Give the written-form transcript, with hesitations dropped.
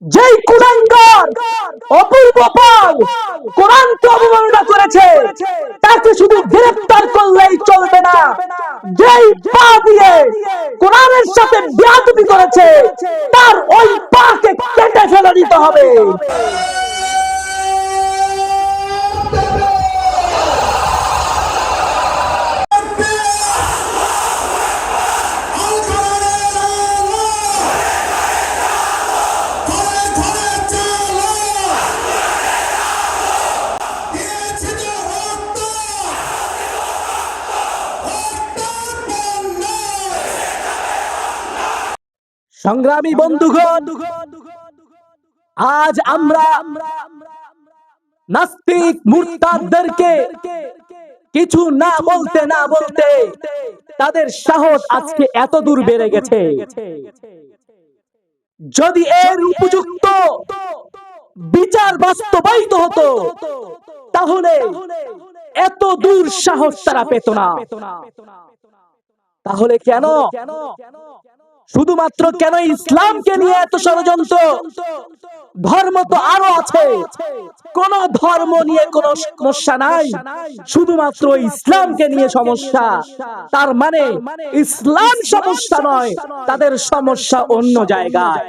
যেই কুলাঙ্গার অপূর্ব পাল কোরআনকে অবমাননা করেছে, তাকে শুধু গ্রেফতার করলেই চলবে না, যেই পা দিয়ে কোরআনের সাথে বেয়াদবি করেছে তার ওই পাকে কেটে ফেলে দিতে হবে। সংগ্রামী বন্ধুগণ, আজ আমরা নাস্তিক মুরতাদদেরকে কিছু না বলতে না বলতে তাদের সাহস আজকে এত দূর বেড়ে গেছে। যদি এর উপযুক্ত বিচার বাস্তবায়িত হতো তাহলে এত দূর সাহস তারা পেত না। তাহলে কেন, শুধুমাত্র কেন ইসলামকে নিয়ে এত ষড়যন্ত্র? ধর্ম তো আরো আছে, কোন ধর্ম নিয়ে কোনো সমস্যা নাই, শুধুমাত্র ইসলামকে নিয়ে সমস্যা। তার মানে ইসলাম সমস্যা নয়, তাদের সমস্যা অন্য জায়গায়।